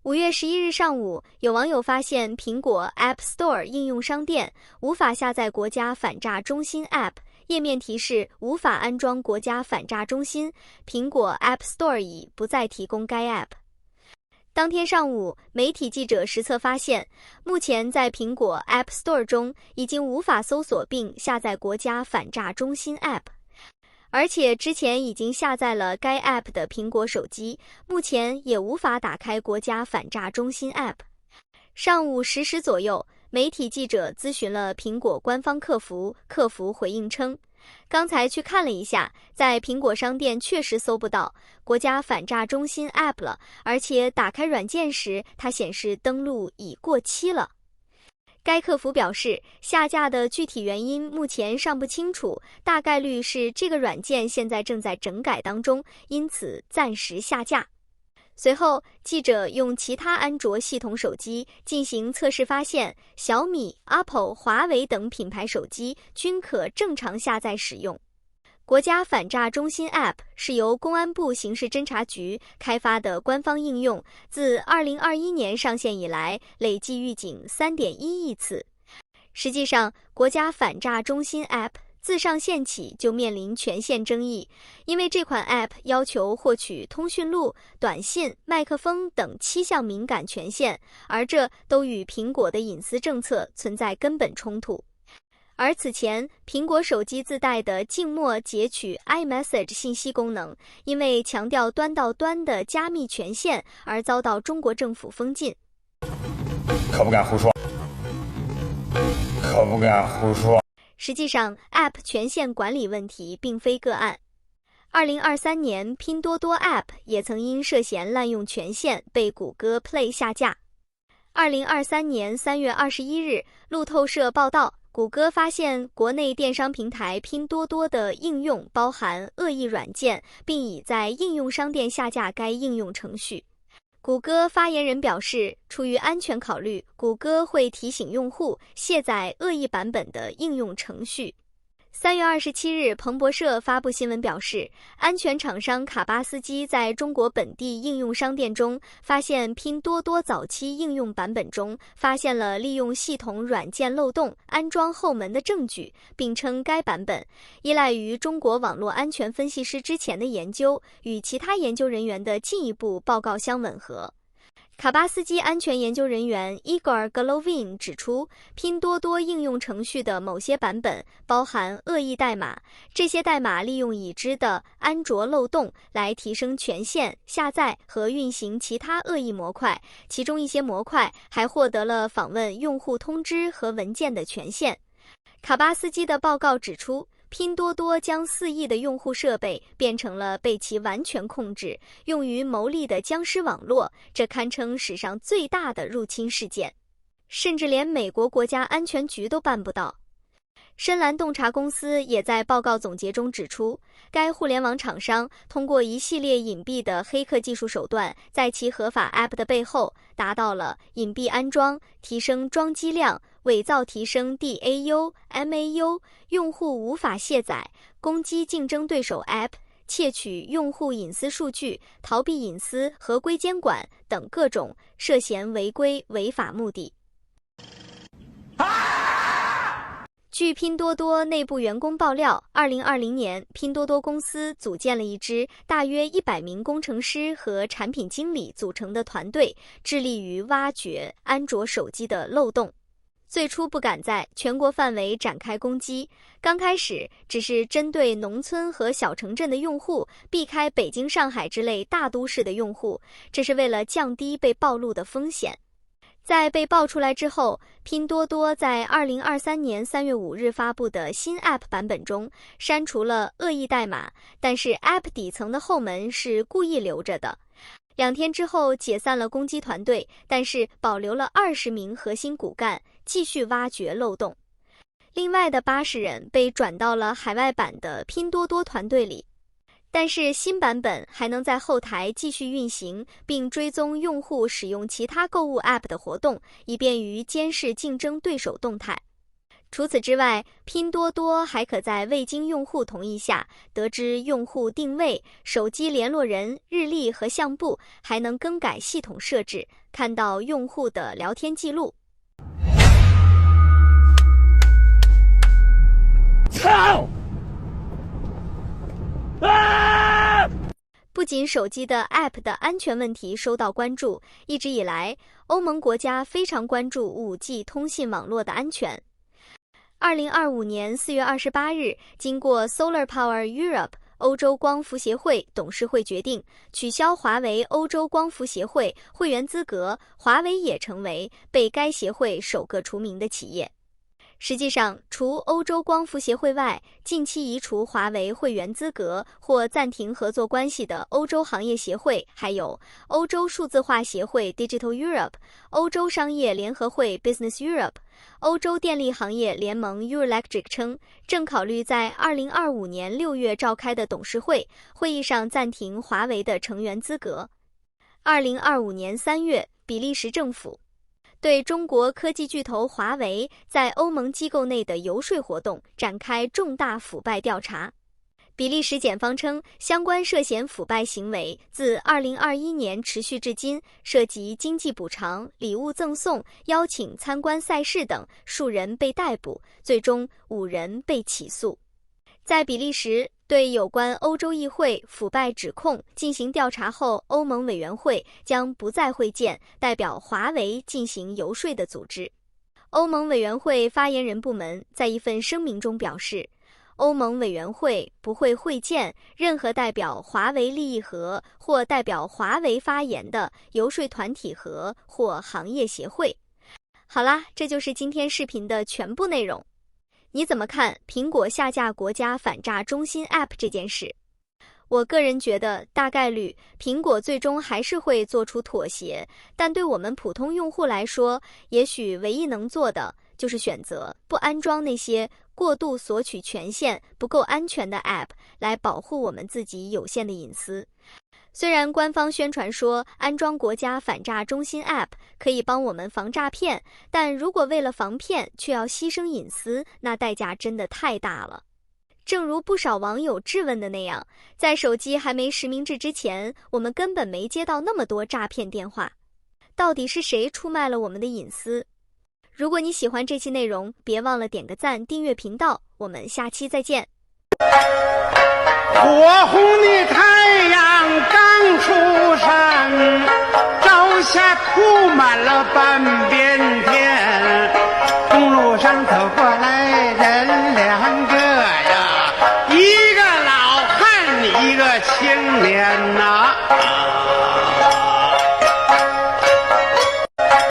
5月11日上午，有网友发现苹果 App Store 应用商店无法下载国家反诈中心 App， 页面提示无法安装国家反诈中心，苹果 App Store 已不再提供该 App。当天上午，媒体记者实测发现，目前在苹果 App Store 中已经无法搜索并下载国家反诈中心 App。而且之前已经下载了该 App 的苹果手机，目前也无法打开国家反诈中心 App。上午10时左右，媒体记者咨询了苹果官方客服，客服回应称，刚才去看了一下，在苹果商店确实搜不到国家反诈中心 App 了，而且打开软件时，它显示登录已过期了。该客服表示，下架的具体原因目前尚不清楚，大概率是这个软件现在正在整改当中，因此暂时下架。随后，记者用其他安卓系统手机进行测试，发现小米、Apple、华为等品牌手机均可正常下载使用。国家反诈中心 App 是由公安部刑事侦查局开发的官方应用，自2021年上线以来，累计预警3.1亿次。实际上，国家反诈中心 App 自上线起就面临权限争议，因为这款 App 要求获取通讯录、短信、麦克风等7项敏感权限，而这都与苹果的隐私政策存在根本冲突。而此前，苹果手机自带的静默截取 iMessage 信息功能，因为强调端到端的加密权限而遭到中国政府封禁。可不敢胡说，可不敢胡说。实际上 ，App 权限管理问题并非个案。2023年，拼多多 App 也曾因涉嫌滥用权限被谷歌 Play 下架。2023年3月21日，路透社报道，谷歌发现国内电商平台拼多多的应用包含恶意软件，并已在应用商店下架该应用程序。谷歌发言人表示，出于安全考虑，谷歌会提醒用户卸载恶意版本的应用程序。3月27日，彭博社发布新闻表示，安全厂商卡巴斯基在中国本地应用商店中发现拼多多早期应用版本中发现了利用系统软件漏洞安装后门的证据，并称该版本依赖于中国网络安全分析师之前的研究，与其他研究人员的进一步报告相吻合。卡巴斯基安全研究人员 Igor Golovin 指出，拼多多应用程序的某些版本包含恶意代码，这些代码利用已知的安卓漏洞来提升权限、下载和运行其他恶意模块，其中一些模块还获得了访问用户通知和文件的权限。卡巴斯基的报告指出，拼多多将4亿的用户设备变成了被其完全控制、用于牟利的僵尸网络，这堪称史上最大的入侵事件，甚至连美国国家安全局都办不到。深蓝洞察公司也在报告总结中指出，该互联网厂商通过一系列隐蔽的黑客技术手段，在其合法 App 的背后达到了隐蔽安装、提升装机量、伪造提升 DAU、MAU、用户无法卸载、攻击竞争对手 App、窃取用户隐私数据、逃避隐私合规监管等各种涉嫌违规违法目的。据拼多多内部员工爆料，2020年，拼多多公司组建了一支大约100名工程师和产品经理组成的团队，致力于挖掘安卓手机的漏洞。最初不敢在全国范围展开攻击，刚开始只是针对农村和小城镇的用户，避开北京、上海之类大都市的用户，这是为了降低被暴露的风险。在被爆出来之后，拼多多在2023年3月5日发布的新 App 版本中删除了恶意代码，但是 App 底层的后门是故意留着的。2天之后解散了攻击团队，但是保留了20名核心骨干，继续挖掘漏洞。另外的80人被转到了海外版的拼多多团队里。但是新版本还能在后台继续运行，并追踪用户使用其他购物 App 的活动，以便于监视竞争对手动态。除此之外，拼多多还可在未经用户同意下得知用户定位、手机联络人、日历和相簿，还能更改系统设置，看到用户的聊天记录。操！啊！不仅手机的 App 的安全问题受到关注，一直以来，欧盟国家非常关注 5G 通信网络的安全。2025年4月28日，经过 Solar Power Europe 欧洲光伏协会董事会决定取消华为欧洲光伏协会会员资格，华为也成为被该协会首个除名的企业。实际上，除欧洲光伏协会外，近期移除华为会员资格或暂停合作关系的欧洲行业协会还有欧洲数字化协会 Digital Europe、欧洲商业联合会 Business Europe、欧洲电力行业联盟 Eurelectric 称，正考虑在2025年6月召开的董事会议上暂停华为的成员资格。2025年3月，比利时政府对中国科技巨头华为在欧盟机构内的游说活动展开重大腐败调查。比利时检方称，相关涉嫌腐败行为自2021年持续至今，涉及经济补偿、礼物赠送、邀请参观赛事等，数人被逮捕，最终5人被起诉。在比利时对有关欧洲议会腐败指控进行调查后，欧盟委员会将不再会见代表华为进行游说的组织。欧盟委员会发言人部门在一份声明中表示，欧盟委员会不会会见任何代表华为利益和或代表华为发言的游说团体和或行业协会。好啦，这就是今天视频的全部内容。你怎么看苹果下架国家反诈中心 App 这件事？我个人觉得大概率苹果最终还是会做出妥协，但对我们普通用户来说，也许唯一能做的就是选择不安装那些过度索取权限、不够安全的 App 来保护我们自己有限的隐私。虽然官方宣传说安装国家反诈中心 App 可以帮我们防诈骗，但如果为了防骗却要牺牲隐私，那代价真的太大了。正如不少网友质问的那样，在手机还没实名制之前，我们根本没接到那么多诈骗电话。到底是谁出卖了我们的隐私？如果你喜欢这期内容，别忘了点个赞、订阅频道，我们下期再见。火红的太阳刚出山，朝下铺满了半边天，公路上走过